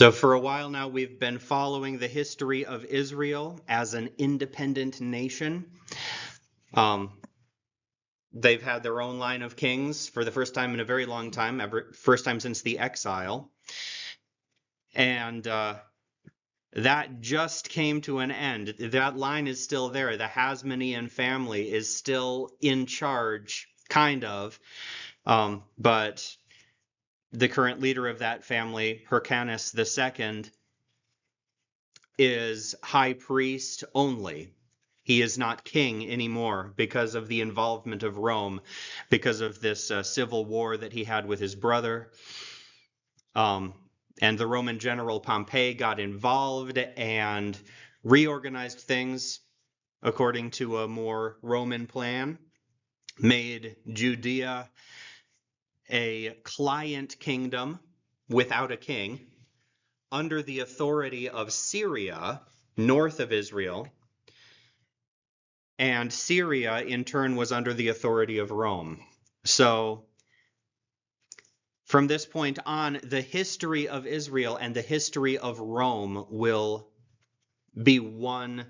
So for a while now, we've been following the history of Israel as an independent nation. Um, they've had their own line of kings for the first time in a very long time, first time since the exile. And that just came to an end. That line is still there. The Hasmonean family is still in charge, kind of. But the current leader of that family, Hyrcanus II, is high priest only. He is not king anymore because of the involvement of Rome, because of this civil war that he had with his brother. And the Roman general Pompey got involved and reorganized things according to a more Roman plan, made Judea a client kingdom without a king, under the authority of Syria, north of Israel, and Syria in turn was under the authority of Rome. So from this point on, the history of Israel and the history of Rome will be one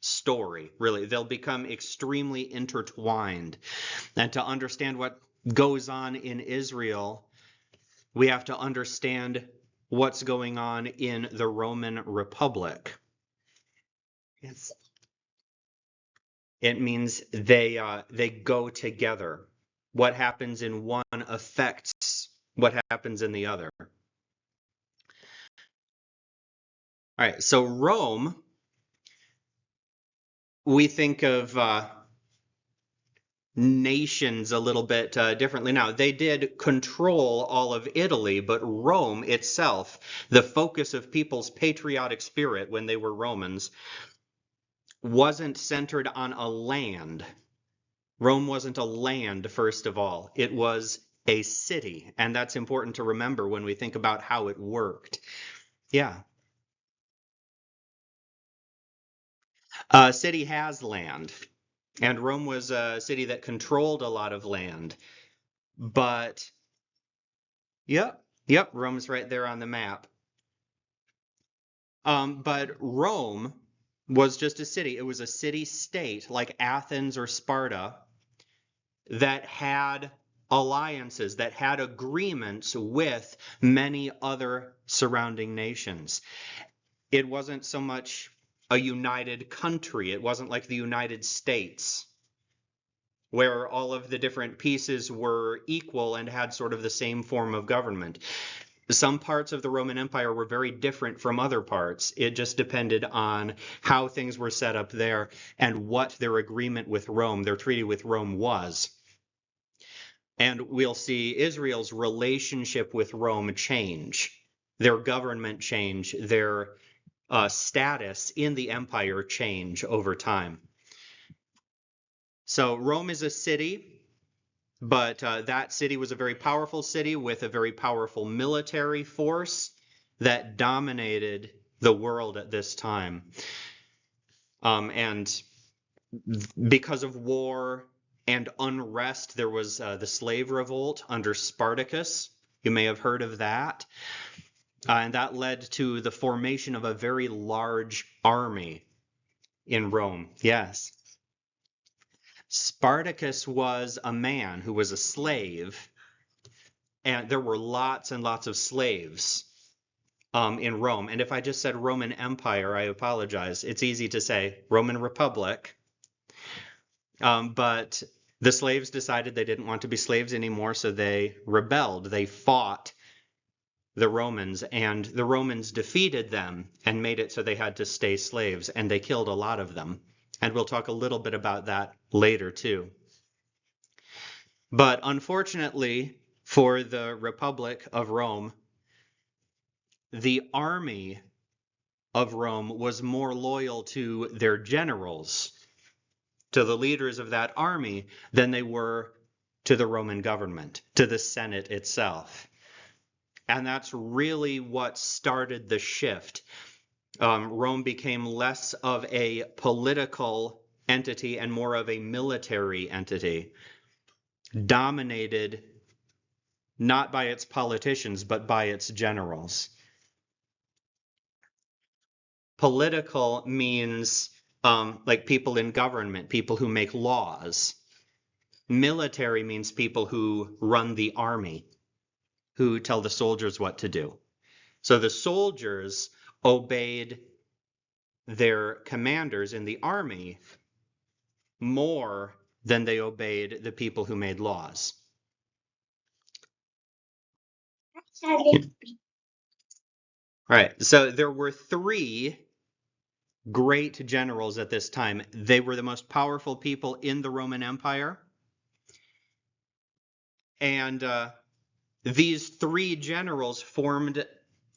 story, really. They'll become extremely intertwined. And to understand what goes on in Israel, we have to understand what's going on in the Roman Republic. Yes. It means they go together. What happens in one affects what happens in the other. All right, so Rome, we think of nations a little bit differently now. They did control all of Italy, but Rome itself, the focus of people's patriotic spirit when they were Romans, wasn't centered on a land. Rome wasn't a land, first of all. It was a city, and that's important to remember when we think about how it worked. Yeah. A city has land, and Rome was a city that controlled a lot of land. But, yep, Rome's right there on the map. But Rome was just a city. It was a city-state like Athens or Sparta that had alliances, that had agreements with many other surrounding nations. It wasn't so much a united country. It wasn't like the United States, where all of the different pieces were equal and had sort of the same form of government. Some parts of the Roman Empire were very different from other parts. It just depended on how things were set up there and what their agreement with Rome, their treaty with Rome was. And we'll see Israel's relationship with Rome change, their government change, their status in the empire change over time. So Rome is a city. But that city was a very powerful city with a very powerful military force that dominated the world at this time. And because of war and unrest, there was the slave revolt under Spartacus. You may have heard of that. And that led to the formation of a very large army in Rome. Yes. Spartacus was a man who was a slave, and there were lots and lots of slaves in Rome. And if I just said Roman Empire, I apologize. It's easy to say Roman Republic. But the slaves decided they didn't want to be slaves anymore, so they rebelled. They fought the Romans, and the Romans defeated them and made it so they had to stay slaves, and they killed a lot of them. And we'll talk a little bit about that later too. But unfortunately for the Republic of Rome, the army of Rome was more loyal to their generals, to the leaders of that army, than they were to the Roman government, to the Senate itself. And that's really what started the shift. Rome became less of a political entity and more of a military entity, dominated not by its politicians, but by its generals. Political means like people in government, people who make laws. Military means people who run the army, who tell the soldiers what to do. So the soldiers obeyed their commanders in the army more than they obeyed the people who made laws. Right. So there were three great generals at this time. They were the most powerful people in the Roman Empire. And these three generals formed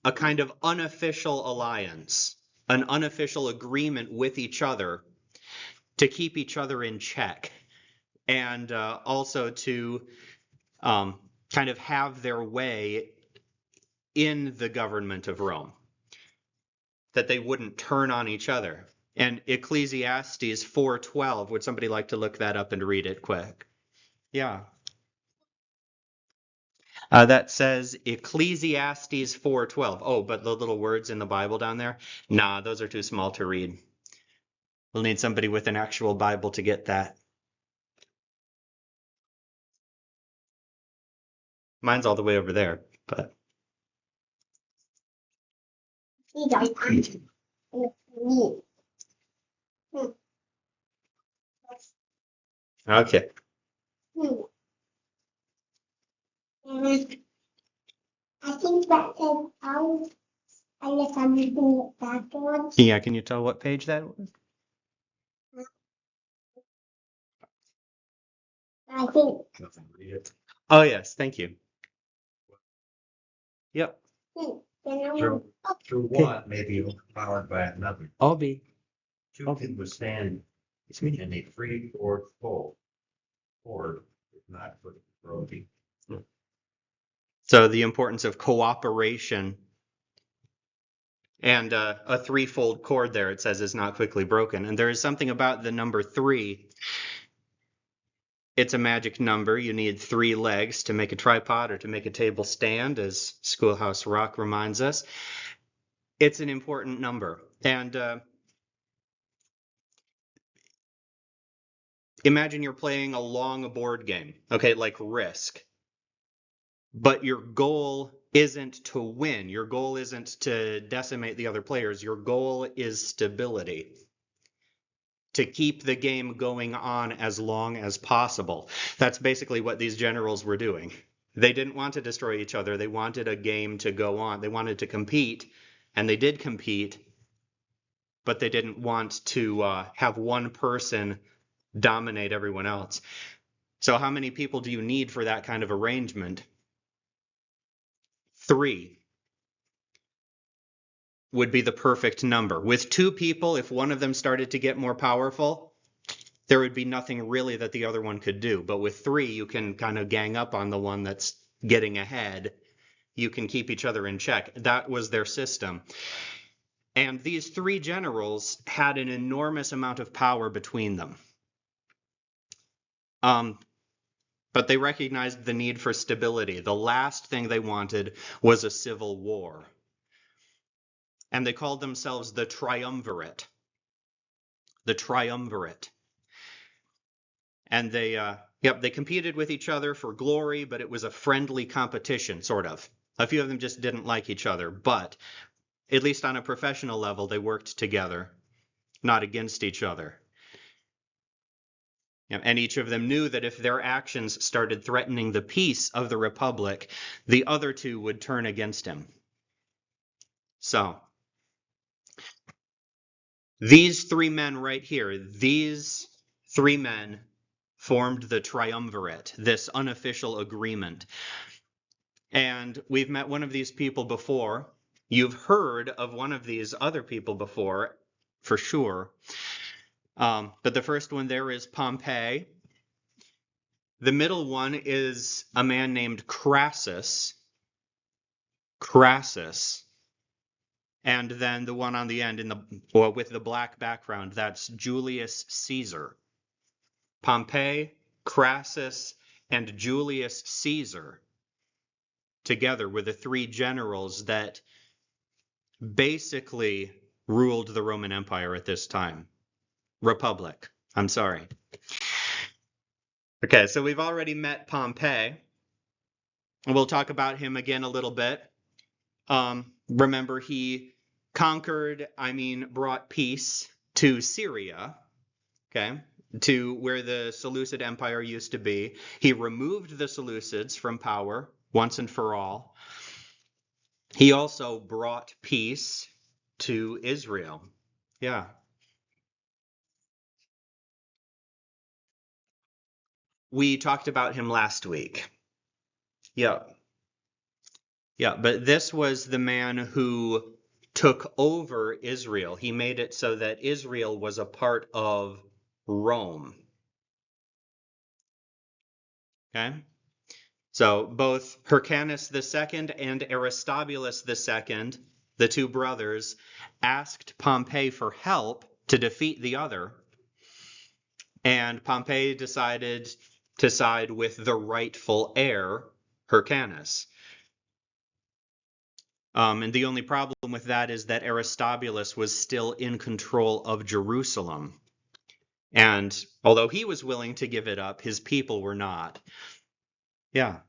a kind of unofficial alliance, an unofficial agreement with each other to keep each other in check, and also to kind of have their way in the government of Rome, that they wouldn't turn on each other. And Ecclesiastes 4:12, would somebody like to look that up and read it quick? Yeah. That says Ecclesiastes 4:12. Oh, but the little words in the Bible down there? Nah, those are too small to read. We'll need somebody with an actual Bible to get that. Mine's all the way over there, but. Okay. I think that says out unless I'm reading it backwards. Yeah, can you tell what page that was? I think. Oh, yes, thank you. Yep. Through one may be overpowered by another. I'll be. Two can withstand in a free or full, or if not for broken. So the importance of cooperation, and a threefold cord there, it says, is not quickly broken. And there is something about the number 3. It's a magic number. You need 3 legs to make a tripod or to make a table stand, as Schoolhouse Rock reminds us. It's an important number. And imagine you're playing a long board game, okay, like Risk. But your goal isn't to win. Your goal isn't to decimate the other players. Your goal is stability, to keep the game going on as long as possible. That's basically what these generals were doing. They didn't want to destroy each other. They wanted a game to go on. They wanted to compete, and they did compete, but they didn't want to have one person dominate everyone else. So how many people do you need for that kind of arrangement? 3 would be the perfect number. With 2 people, if one of them started to get more powerful, there would be nothing really that the other one could do. But with 3, you can kind of gang up on the one that's getting ahead. You can keep each other in check. That was their system. And these 3 generals had an enormous amount of power between them. But they recognized the need for stability. The last thing they wanted was a civil war. And they called themselves the Triumvirate. The Triumvirate. And they competed with each other for glory, but it was a friendly competition, sort of. A few of them just didn't like each other, but at least on a professional level, they worked together, not against each other. And each of them knew that if their actions started threatening the peace of the Republic, the other 2 would turn against him. So, these 3 men right here, these 3 men formed the Triumvirate, this unofficial agreement. And we've met one of these people before. You've heard of one of these other people before, for sure. But the first one there is Pompey. The middle one is a man named Crassus. Crassus. And then the one on the end with the black background, that's Julius Caesar. Pompey, Crassus, and Julius Caesar together were the 3 generals that basically ruled the Roman Empire at this time. Republic. I'm sorry. Okay, so we've already met Pompey. We'll talk about him again a little bit. Remember, he brought peace to Syria, okay, to where the Seleucid Empire used to be. He removed the Seleucids from power once and for all. He also brought peace to Israel. Yeah. We talked about him last week. Yeah. Yeah, but this was the man who took over Israel. He made it so that Israel was a part of Rome. Okay? So both Hyrcanus II and Aristobulus II, the two brothers, asked Pompey for help to defeat the other. And Pompey decided to side with the rightful heir, Hyrcanus. And the only problem with that is that Aristobulus was still in control of Jerusalem. And although he was willing to give it up, his people were not. Yeah.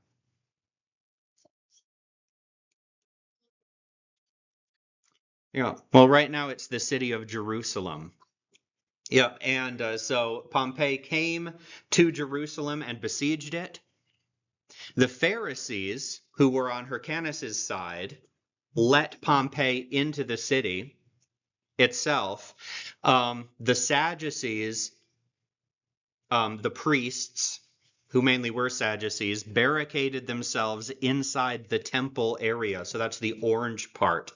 Yeah. Well, right now it's the city of Jerusalem. Yep. And so Pompey came to Jerusalem and besieged it. The Pharisees, who were on Hyrcanus's side, let Pompey into the city itself. The Sadducees, the priests, who mainly were Sadducees, barricaded themselves inside the temple area. So that's the orange part.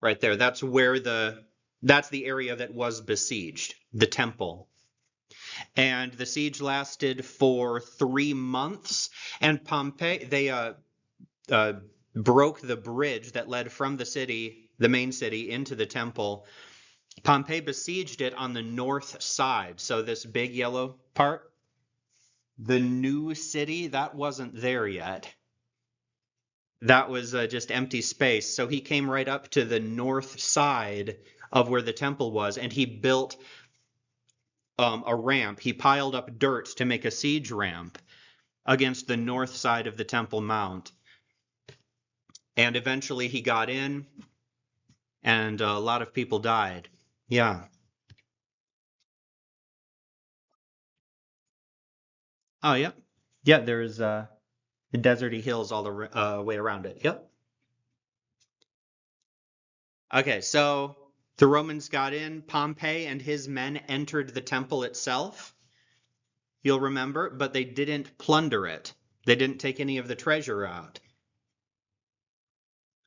Right there. That's the area that was besieged, the temple. And the siege lasted for 3 months. And Pompey, they broke the bridge that led from the city, the main city, into the temple. Pompey besieged it on the north side. So this big yellow part, the new city, that wasn't there yet. That was just empty space. So he came right up to the north side of where the temple was, and he built a ramp. He piled up dirt to make a siege ramp against the north side of the Temple Mount. And eventually he got in, and a lot of people died. Yeah. Oh, yeah. Yeah, there's the deserty hills all the way around it. Yep. Okay, so the Romans got in. Pompey and his men entered the temple itself. You'll remember, but they didn't plunder it. They didn't take any of the treasure out.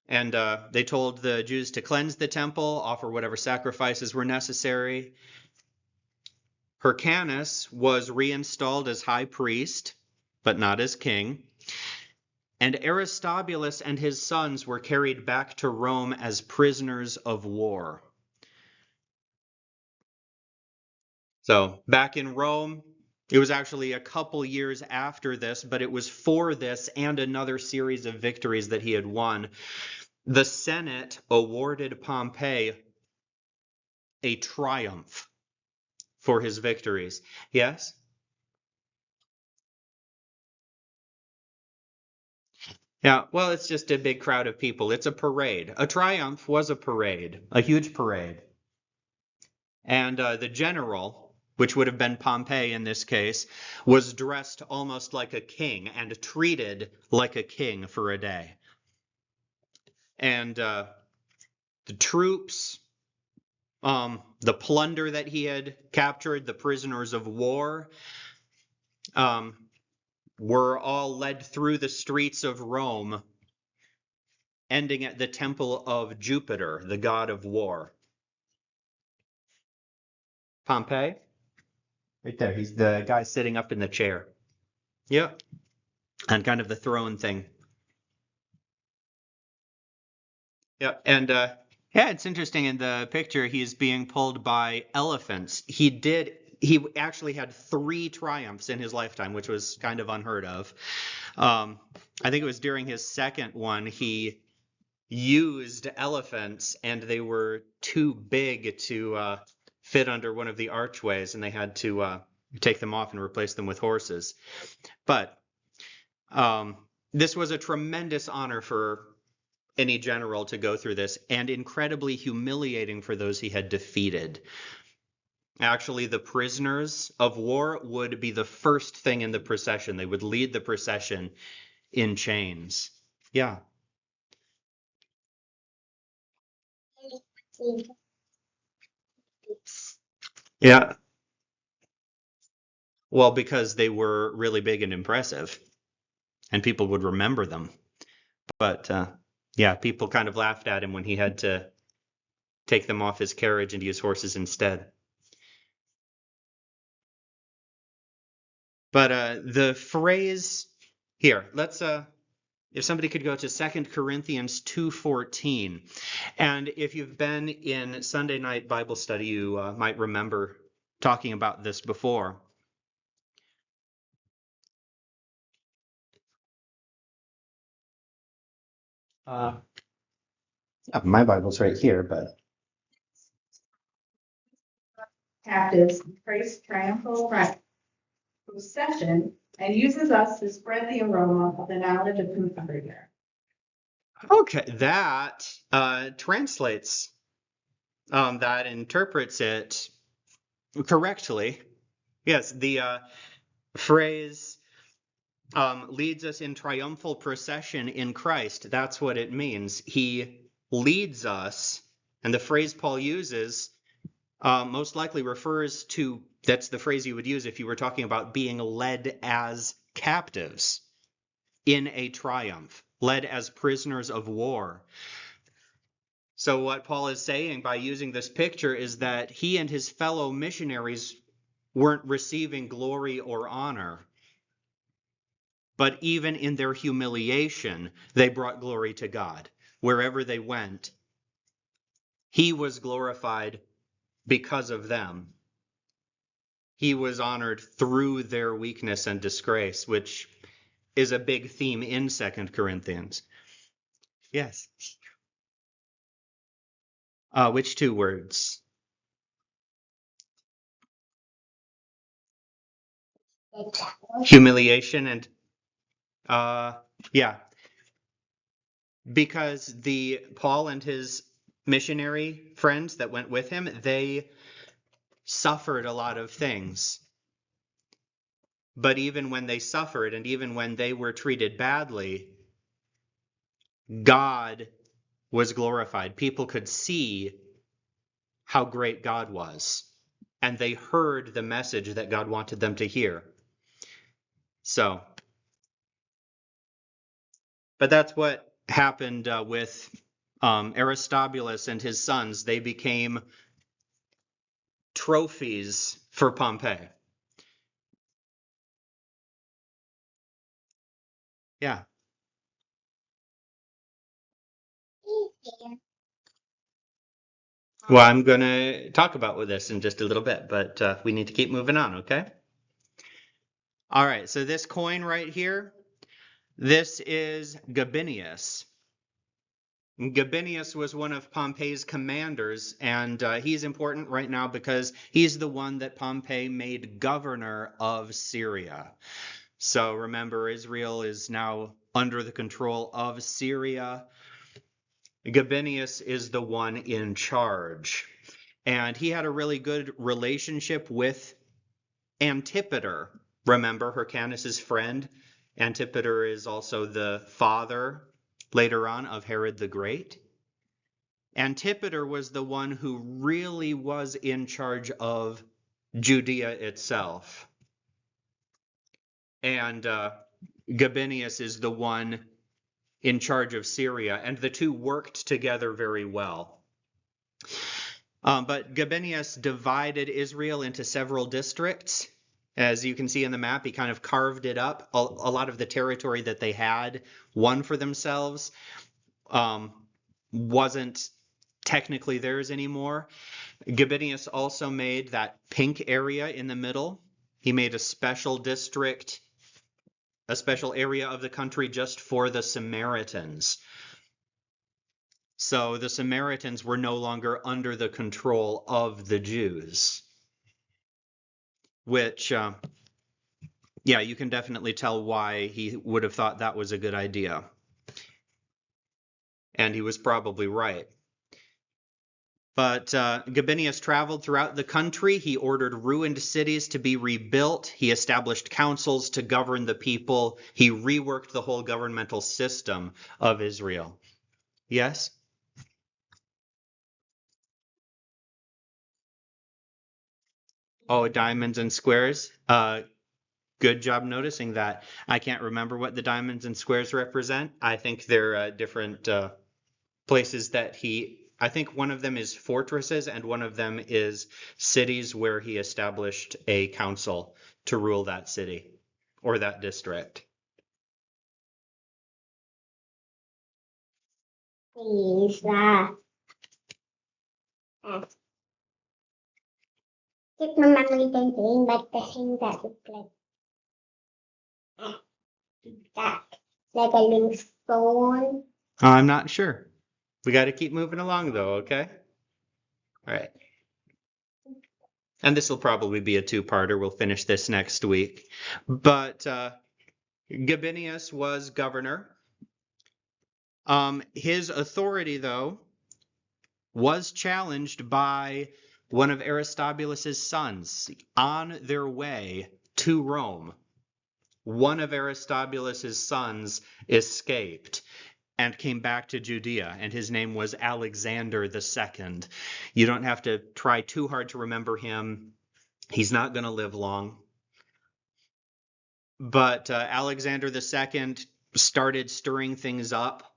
And they told the Jews to cleanse the temple, offer whatever sacrifices were necessary. Hyrcanus was reinstalled as high priest, but not as king. And Aristobulus and his sons were carried back to Rome as prisoners of war. So back in Rome, it was actually a couple years after this, but it was for this and another series of victories that he had won. The Senate awarded Pompey a triumph for his victories. Yes? Yeah, well, it's just a big crowd of people. It's a parade. A triumph was a parade, a huge parade. And the general, which would have been Pompey in this case, was dressed almost like a king and treated like a king for a day. And the troops, the plunder that he had captured, the prisoners of war, were all led through the streets of Rome, ending at the temple of Jupiter, the god of war. Pompey? Right there. He's the guy sitting up in the chair. Yep. On kind of the throne thing. Yep. And yeah, it's interesting in the picture he's being pulled by elephants. He actually had 3 triumphs in his lifetime, which was kind of unheard of. I think it was during his second one he used elephants, and they were too big to fit under one of the archways, and they had to take them off and replace them with horses. But this was a tremendous honor for any general to go through this, and incredibly humiliating for those he had defeated. Actually, the prisoners of war would be the first thing in the procession. They would lead the procession in chains. Yeah. Yeah. Well, because they were really big and impressive, and people would remember them. But yeah, people kind of laughed at him when he had to take them off his carriage and use horses instead. But the phrase here, let's if somebody could go to 2 Corinthians 2:14. And if you've been in Sunday night Bible study, you might remember talking about this before. My Bible's right here, but Captives in Christ's triumphal procession and uses us to spread the aroma of the knowledge of whom everywhere. okay, that translates, that interprets it correctly. Yes, the phrase leads us in triumphal procession in Christ. That's what it means. He leads us, and the phrase Paul uses most likely refers to, that's the phrase you would use if you were talking about being led as captives in a triumph, led as prisoners of war. So what Paul is saying by using this picture is that he and his fellow missionaries weren't receiving glory or honor, but even in their humiliation, they brought glory to God. Wherever they went, he was glorified because of them. He was honored through their weakness and disgrace, which is a big theme in 2 Corinthians. Yes. Which two words? Humiliation and yeah. Because the Paul and his missionary friends that went with him, they suffered a lot of things. But even when they suffered and even when they were treated badly, God was glorified. People could see how great God was, and they heard the message that God wanted them to hear. So, but that's what happened with Aristobulus and his sons. They became trophies for Pompey. Yeah. Well, I'm going to talk about this in just a little bit, but we need to keep moving on, okay? All right, so this coin right here, this is Gabinius. Gabinius was one of Pompey's commanders, and he's important right now because he's the one that Pompey made governor of Syria. So remember, Israel is now under the control of Syria. Gabinius is the one in charge. And he had a really good relationship with Antipater. Remember, Hyrcanus's friend? Antipater is also the father, later on, of Herod the Great. Antipater was the one who really was in charge of Judea itself. And Gabinius is the one in charge of Syria, and the two worked together very well. But Gabinius divided Israel into several districts. As you can see in the map, he kind of carved it up. A lot of the territory that they had won for themselves wasn't technically theirs anymore. Gabinius also made that pink area in the middle. He made a special district, a special area of the country just for the Samaritans. So the Samaritans were no longer under the control of the Jews, which, yeah, you can definitely tell why he would have thought that was a good idea. And he was probably right. But Gabinius traveled throughout the country. He ordered ruined cities to be rebuilt. He established councils to govern the people. He reworked the whole governmental system of Israel. Yes? Oh, diamonds and squares. Good job noticing that. I can't remember what the diamonds and squares represent. I think they're different places that I think one of them is fortresses and one of them is cities where he established a council to rule that city or that district. Isa. Keep my memory thinking, but the thing that look like that, like a little stone. I'm not sure. We got to keep moving along though, okay? All right. And this will probably be a two-parter. We'll finish this next week. But Gabinius was governor. His authority, though, was challenged by one of Aristobulus's sons on their way to Rome. One of Aristobulus's sons escaped and came back to Judea, and his name was Alexander II. You don't have to try too hard to remember him. He's not going to live long. But Alexander II started stirring things up,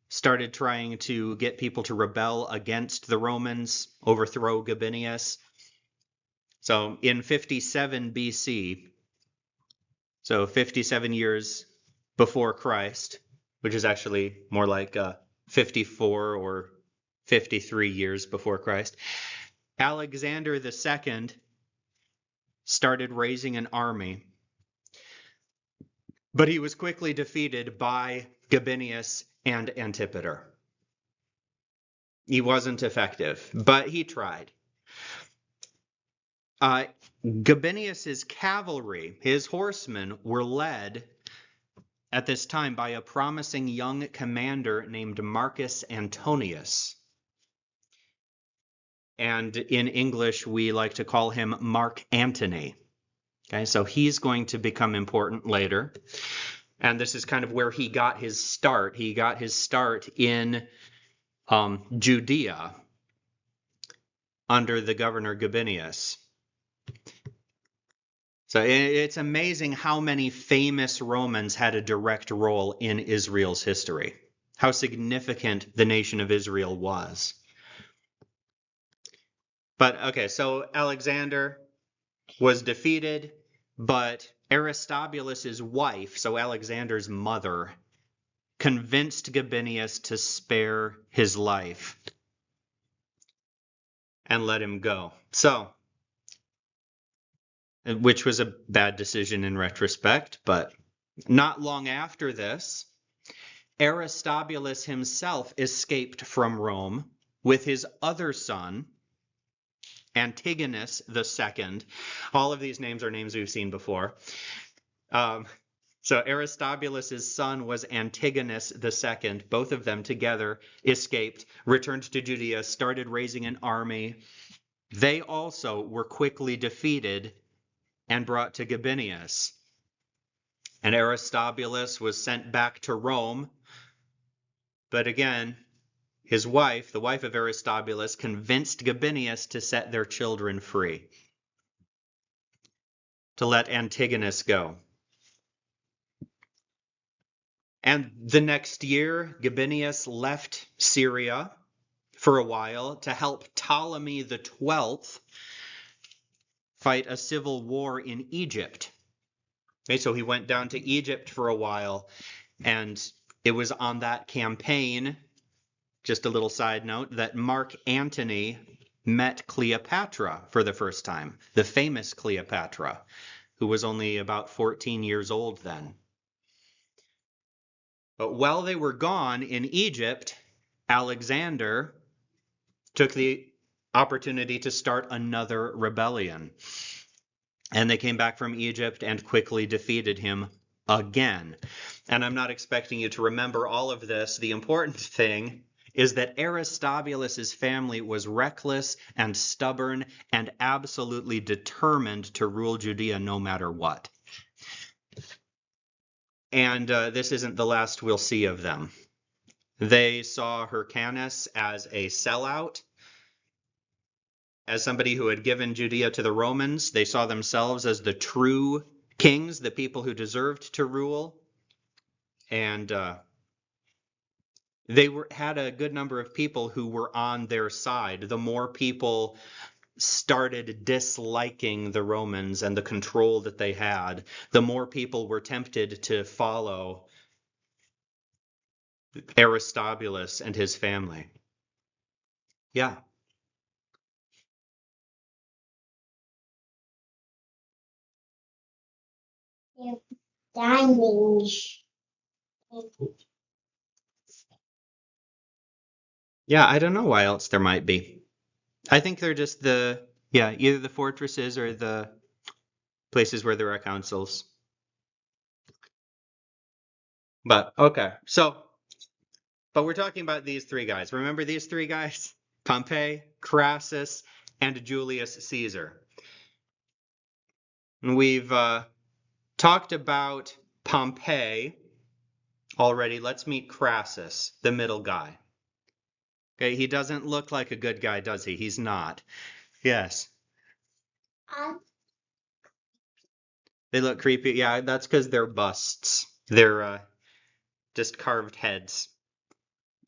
started trying to get people to rebel against the Romans, overthrow Gabinius. So in 57 BC, so 57 years before Christ, which is actually more like 54 or 53 years before Christ, Alexander II started raising an army. But he was quickly defeated by Gabinius and Antipater. He wasn't effective, but he tried. Gabinius's cavalry, his horsemen, were led at this time by a promising young commander named Marcus Antonius. And in English, we like to call him Mark Antony. Okay, so he's going to become important later. And this is kind of where he got his start. He got his start in Judea under the governor Gabinius. So it's amazing how many famous Romans had a direct role in Israel's history, how significant the nation of Israel was. But okay, so Alexander was defeated, but Aristobulus's wife, so Alexander's mother, convinced Gabinius to spare his life and let him go. So, which was a bad decision in retrospect, but not long after this, Aristobulus himself escaped from Rome with his other son, Antigonus II. All of these names are names we've seen before. So Aristobulus's son was Antigonus II. Both of them together escaped, returned to Judea, started raising an army. They also were quickly defeated and brought to Gabinius. And Aristobulus was sent back to Rome. But again, his wife, the wife of Aristobulus, convinced Gabinius to set their children free, to let Antigonus go. And the next year, Gabinius left Syria for a while to help Ptolemy the 12th fight a civil war in Egypt. Okay, so he went down to Egypt for a while, and it was on that campaign, just a little side note, that Mark Antony met Cleopatra for the first time, the famous Cleopatra, who was only about 14 years old then. But while they were gone in Egypt, Alexander took the opportunity to start another rebellion. And they came back from Egypt and quickly defeated him again. And I'm not expecting you to remember all of this. The important thing is that Aristobulus's family was reckless and stubborn and absolutely determined to rule Judea no matter what. And this isn't the last we'll see of them. They saw Hyrcanus as a sellout, as somebody who had given Judea to the Romans. They saw themselves as the true kings, the people who deserved to rule. And they had a good number of people who were on their side. The more people started disliking the Romans and the control that they had, the more people were tempted to follow Aristobulus and his family. Yeah. Diamonds. Yeah, I don't know why else there might be. I think they're just either the fortresses or the places where there are councils. But okay, but we're talking about these three guys. Remember these three guys? Pompey, Crassus, and Julius Caesar. And we've talked about Pompey already. Let's meet Crassus, the middle guy. Okay, he doesn't look like a good guy, does he? He's not. Yes. They look creepy. Yeah, that's because they're busts. They're just carved heads.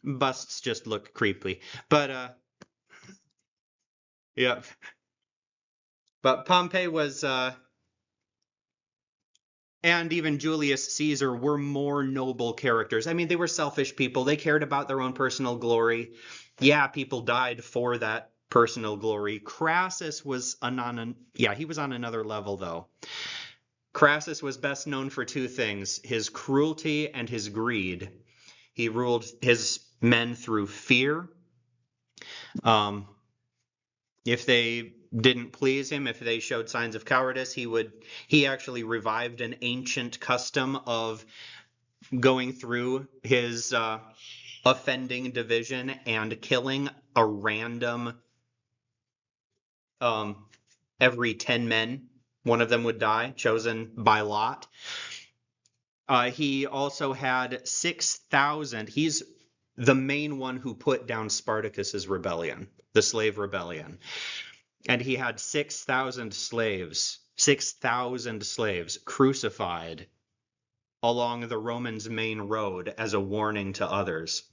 Busts just look creepy. But yeah. But Pompey was and even Julius Caesar were more noble characters. I mean, they were selfish people. They cared about their own personal glory. Yeah, people died for that personal glory. Crassus was he was on another level though. Crassus was best known for two things: his cruelty and his greed. He ruled his men through fear. If they didn't please him, if they showed signs of cowardice, he actually revived an ancient custom of going through his offending division and killing a random every 10 men. One of them would die, chosen by lot. He also had 6,000. He's the main one who put down Spartacus's rebellion, the slave rebellion. And he had 6,000 slaves crucified along the Romans' main road as a warning to others.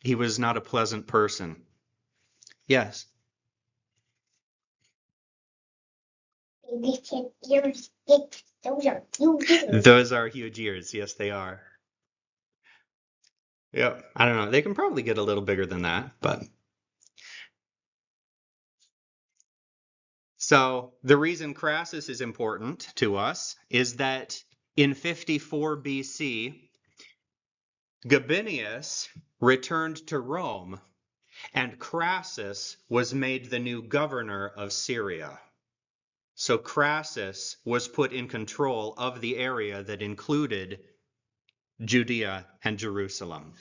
He was not a pleasant person. Yes. Those are huge ears. Those are huge ears. Yes, they are. Yep. I don't know. They can probably get a little bigger than that, but. So the reason Crassus is important to us is that in 54 BC, Gabinius returned to Rome, and Crassus was made the new governor of Syria. So Crassus was put in control of the area that included Judea and Jerusalem.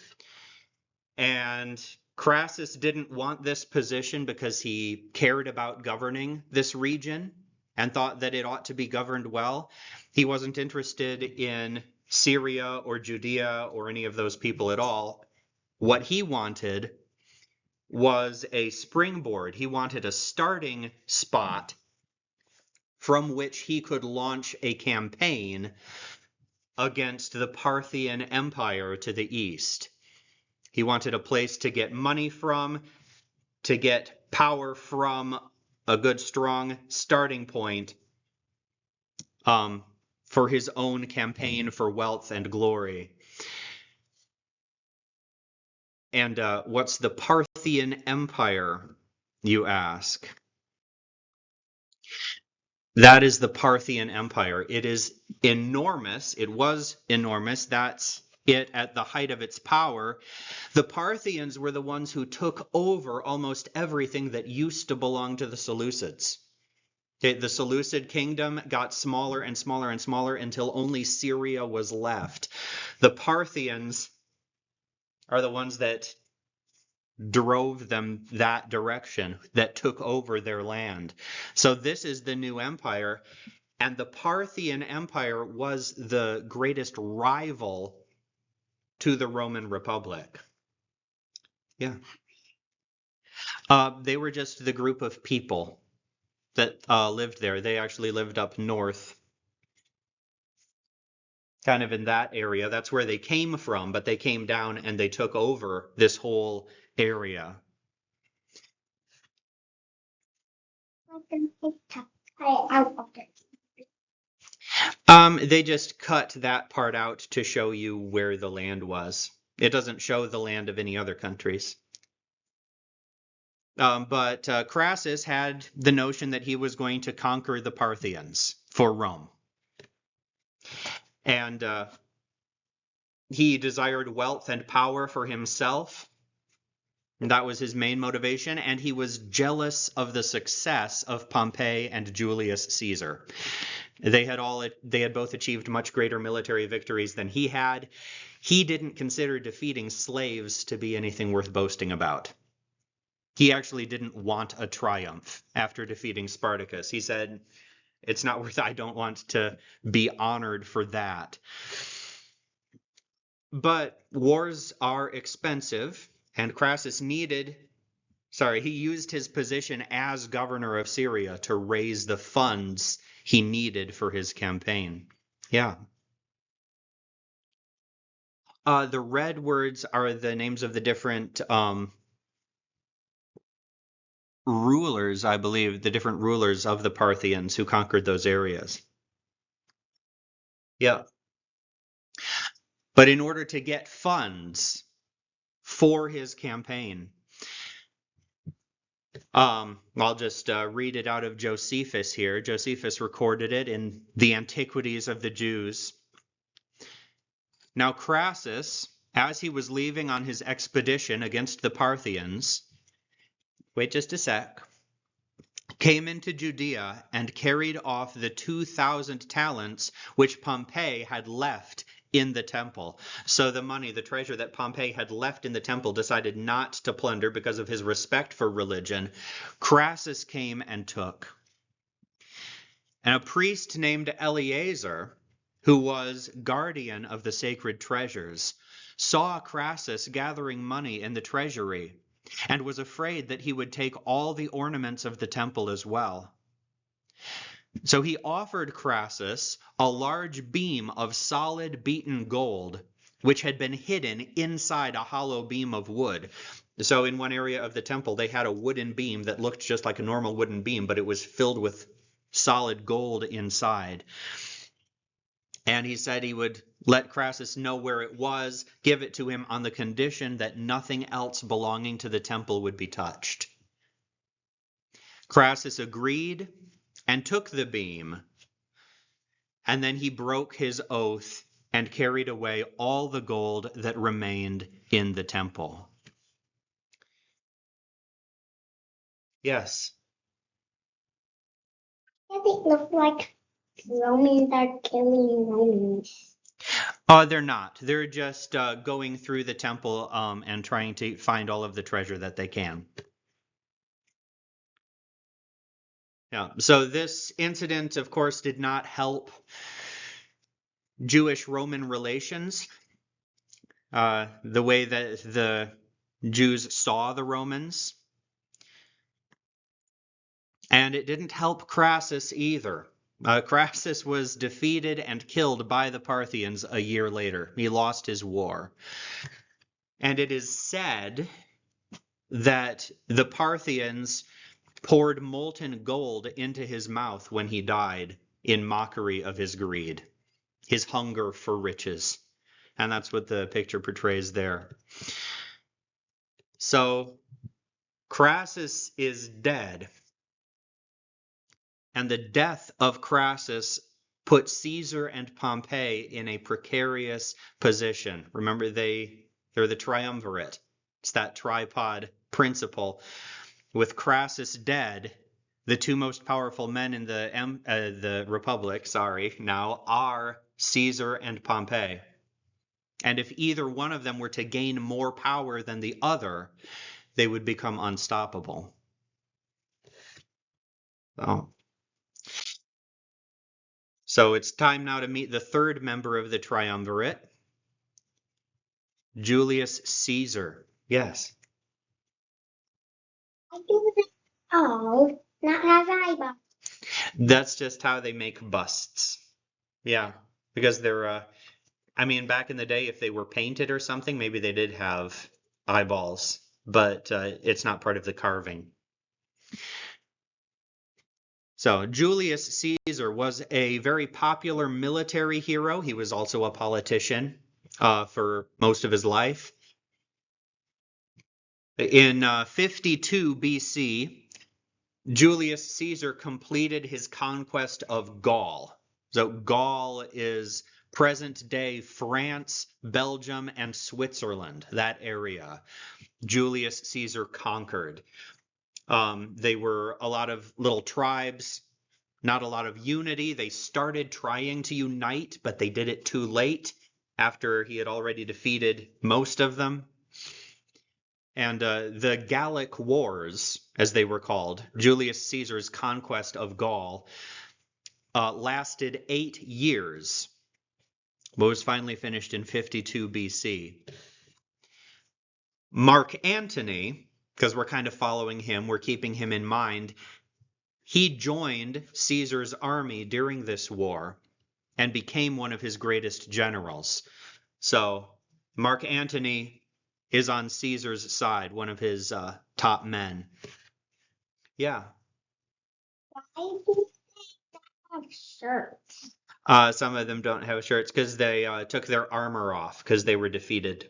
And Crassus didn't want this position because he cared about governing this region and thought that it ought to be governed well. He wasn't interested in Syria or Judea or any of those people at all. What he wanted was a springboard. He wanted a starting spot from which he could launch a campaign against the Parthian Empire to the east. He wanted a place to get money from, to get power from, a good strong starting point for his own campaign for wealth and glory. And what's the Parthian Empire, you ask? That is the Parthian Empire. It is enormous. It was enormous. That's it at the height of its power, the Parthians were the ones who took over almost everything that used to belong to the Seleucids. Okay, the Seleucid kingdom got smaller and smaller and smaller until only Syria was left. The Parthians are the ones that drove them that direction, that took over their land. So this is the new empire, and the Parthian Empire was the greatest rival to the Roman Republic. Yeah. They were just the group of people that lived there. They actually lived up north, kind of in that area. That's where they came from, but they came down and they took over this whole area. Out of it. They just cut that part out to show you where the land was. It doesn't show the land of any other countries. But Crassus had the notion that he was going to conquer the Parthians for Rome. And he desired wealth and power for himself. That was his main motivation, and he was jealous of the success of Pompey and Julius Caesar. They had both achieved much greater military victories than he had. He didn't consider defeating slaves to be anything worth boasting about. He actually didn't want a triumph after defeating Spartacus. He said, it's not worth it. I don't want to be honored for that. But wars are expensive, and Crassus he used his position as governor of Syria to raise the funds he needed for his campaign. Yeah. The red words are the names of the different rulers, I believe, the different rulers of the Parthians who conquered those areas. Yeah. But in order to get funds for his campaign, I'll just read it out of Josephus here. Josephus recorded it in the Antiquities of the Jews. Now Crassus, as he was leaving on his expedition against the Parthians, wait just a sec, came into Judea and carried off the 2,000 talents which Pompey had left in the temple. So the money, the treasure that Pompey had left in the temple, decided not to plunder because of his respect for religion. Crassus came and took. And a priest named Eleazar, who was guardian of the sacred treasures, saw Crassus gathering money in the treasury and was afraid that he would take all the ornaments of the temple as well. So he offered Crassus a large beam of solid beaten gold, which had been hidden inside a hollow beam of wood. So in one area of the temple, they had a wooden beam that looked just like a normal wooden beam, but it was filled with solid gold inside. And he said he would let Crassus know where it was, give it to him on the condition that nothing else belonging to the temple would be touched. Crassus agreed and took the beam, and then he broke his oath and carried away all the gold that remained in the temple. Yes. Does it look like Romans are killing Romans? They're not. They're just going through the temple and trying to find all of the treasure that they can. Yeah. So this incident, of course, did not help Jewish-Roman relations. The way that the Jews saw the Romans. And it didn't help Crassus either. Crassus was defeated and killed by the Parthians a year later. He lost his war. And it is said that the Parthians poured molten gold into his mouth when he died in mockery of his greed, his hunger for riches. And that's what the picture portrays there. So Crassus is dead. And the death of Crassus put Caesar and Pompey in a precarious position. Remember, they're the Triumvirate. It's that tripod principle. With Crassus dead, the two most powerful men in the Republic, now are Caesar and Pompey. And if either one of them were to gain more power than the other, they would become unstoppable. So it's time now to meet the third member of the Triumvirate, Julius Caesar. Yes. I do this all, not have eyebrows. That's just how they make busts. Yeah, because they're, back in the day, if they were painted or something, maybe they did have eyeballs, but it's not part of the carving. So Julius Caesar was a very popular military hero. He was also a politician for most of his life. In 52 BC, Julius Caesar completed his conquest of Gaul. So Gaul is present-day France, Belgium, and Switzerland, that area. Julius Caesar conquered. They were a lot of little tribes, not a lot of unity. They started trying to unite, but they did it too late after he had already defeated most of them. And the Gallic Wars, as they were called, Julius Caesar's conquest of Gaul, lasted 8 years, but was finally finished in 52 BC. Mark Antony, because we're kind of following him, we're keeping him in mind, he joined Caesar's army during this war and became one of his greatest generals. So Mark Antony is on Caesar's side, one of his top men. Yeah. Why do they have shirts? Some of them don't have shirts because they took their armor off because they were defeated.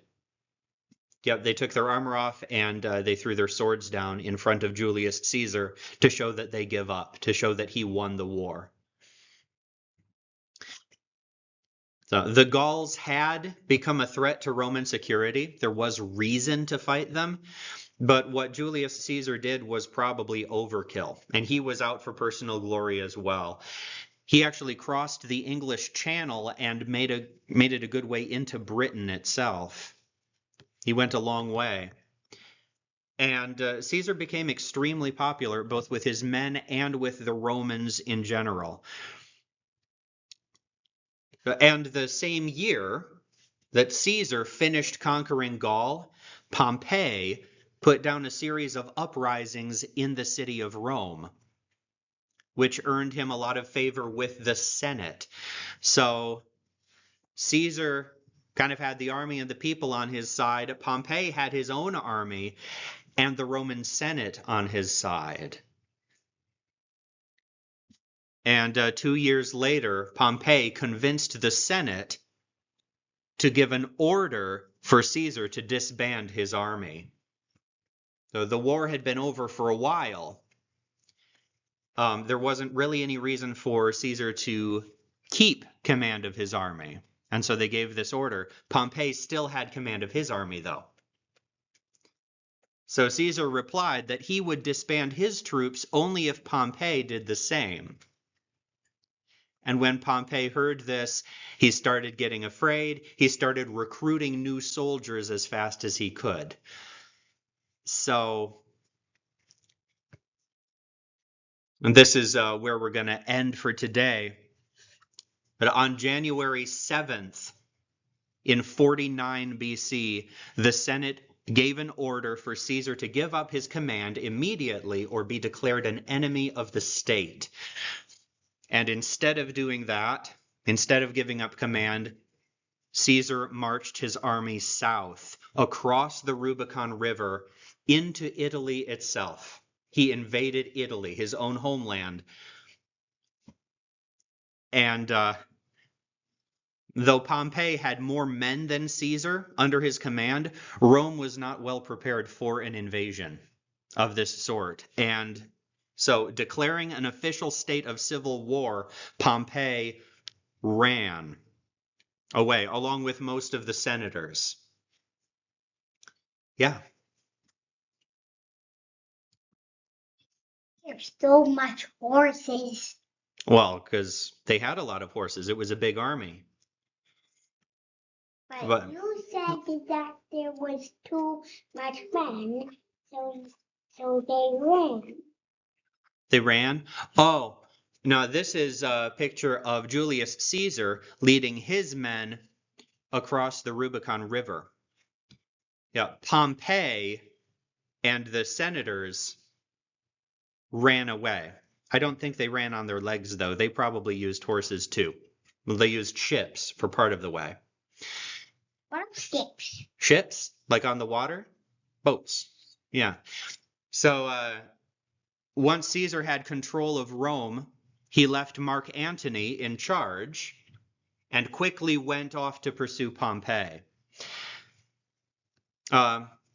Yep, they took their armor off and they threw their swords down in front of Julius Caesar to show that they give up, to show that he won the war. So the Gauls had become a threat to Roman security. There was reason to fight them. But what Julius Caesar did was probably overkill, and he was out for personal glory as well. He actually crossed the English Channel and made it a good way into Britain itself. He went a long way. And Caesar became extremely popular, both with his men and with the Romans in general. And the same year that Caesar finished conquering Gaul, Pompey put down a series of uprisings in the city of Rome, which earned him a lot of favor with the Senate. So Caesar kind of had the army and the people on his side. Pompey had his own army and the Roman Senate on his side. And 2 years later, Pompey convinced the Senate to give an order for Caesar to disband his army. So the war had been over for a while. There wasn't really any reason for Caesar to keep command of his army. And so they gave this order. Pompey still had command of his army, though. So Caesar replied that he would disband his troops only if Pompey did the same. And when Pompey heard this, he started getting afraid. He started recruiting new soldiers as fast as he could. So, and this is where we're going to end for today. But on January 7th, in 49 BC, the Senate gave an order for Caesar to give up his command immediately or be declared an enemy of the state. And instead of doing that, instead of giving up command, Caesar marched his army south across the Rubicon River into Italy itself. He invaded Italy, his own homeland. And though Pompey had more men than Caesar under his command, Rome was not well prepared for an invasion of this sort. And so, declaring an official state of civil war, Pompey ran away, along with most of the senators. Yeah. There's so much horses. Well, because they had a lot of horses. It was a big army. But you said that there was too much men, so they ran. They ran? Oh, now this is a picture of Julius Caesar leading his men across the Rubicon River. Yeah, Pompey and the senators ran away. I don't think they ran on their legs, though. They probably used horses, too. Well, they used ships for part of the way. What are ships? Ships? Like on the water? Boats. Yeah. So once Caesar had control of Rome, he left Mark Antony in charge and quickly went off to pursue Pompey.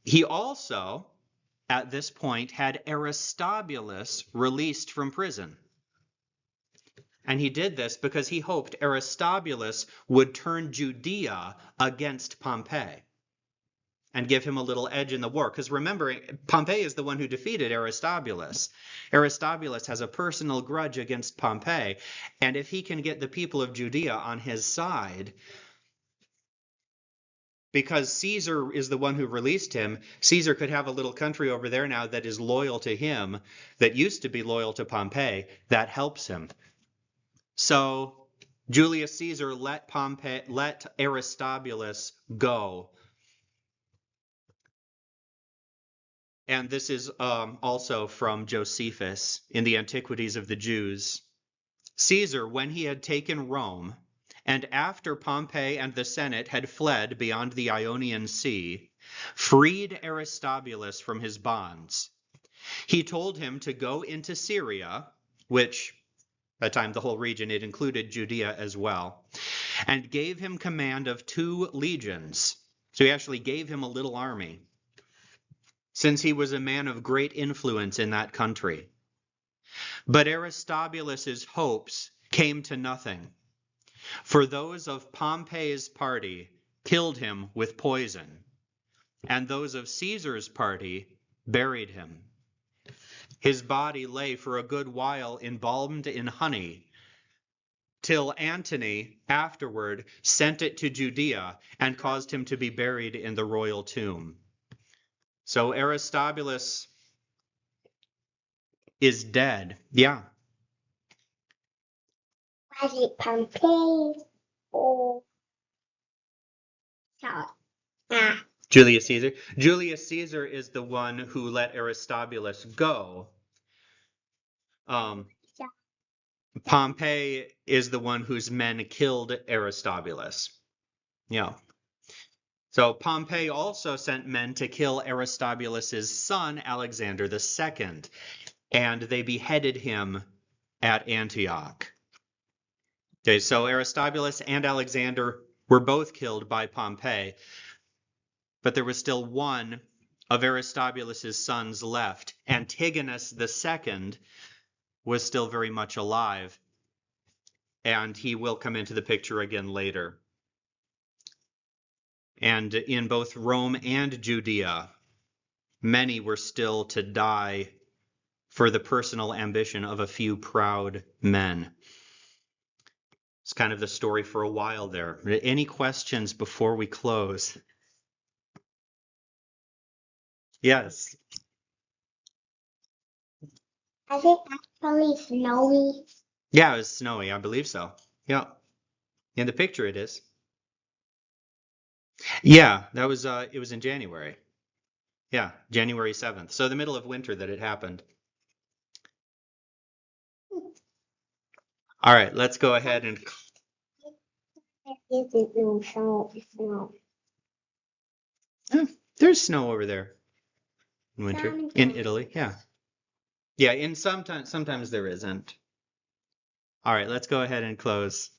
He also, at this point, had Aristobulus released from prison. And he did this because he hoped Aristobulus would turn Judea against Pompey and give him a little edge in the war. Because remember, Pompey is the one who defeated Aristobulus. Aristobulus has a personal grudge against Pompey. And if he can get the people of Judea on his side, because Caesar is the one who released him, Caesar could have a little country over there now that is loyal to him, that used to be loyal to Pompey. That helps him. So Julius Caesar let Aristobulus go. And this is also from Josephus in the Antiquities of the Jews. Caesar, when he had taken Rome, and after Pompey and the Senate had fled beyond the Ionian Sea, freed Aristobulus from his bonds. He told him to go into Syria, which at the time the whole region, it included Judea as well, and gave him command of 2 legions. So he actually gave him a little army, since he was a man of great influence in that country. But Aristobulus's hopes came to nothing, for those of Pompey's party killed him with poison, and those of Caesar's party buried him. His body lay for a good while embalmed in honey, till Antony afterward sent it to Judea and caused him to be buried in the royal tomb. So Aristobulus is dead. Yeah. Was it Pompey or Julius Caesar? Julius Caesar is the one who let Aristobulus go. Pompey is the one whose men killed Aristobulus. Yeah. So Pompey also sent men to kill Aristobulus's son, Alexander II, and they beheaded him at Antioch. Okay, so Aristobulus and Alexander were both killed by Pompey, but there was still one of Aristobulus's sons left. Antigonus II was still very much alive, and he will come into the picture again later. And in both Rome and Judea, many were still to die for the personal ambition of a few proud men. It's kind of the story for a while there. Any questions before we close? Yes. Was it actually snowy? Yeah, it was snowy. I believe so. Yeah. In the picture it is. Yeah, that was it was in January. Yeah, January 7th. So the middle of winter that it happened. All right, let's go ahead and There isn't no snow. there's snow over there in winter in Sometimes. Italy. Yeah. Yeah, in sometimes there isn't. All right, let's go ahead and close.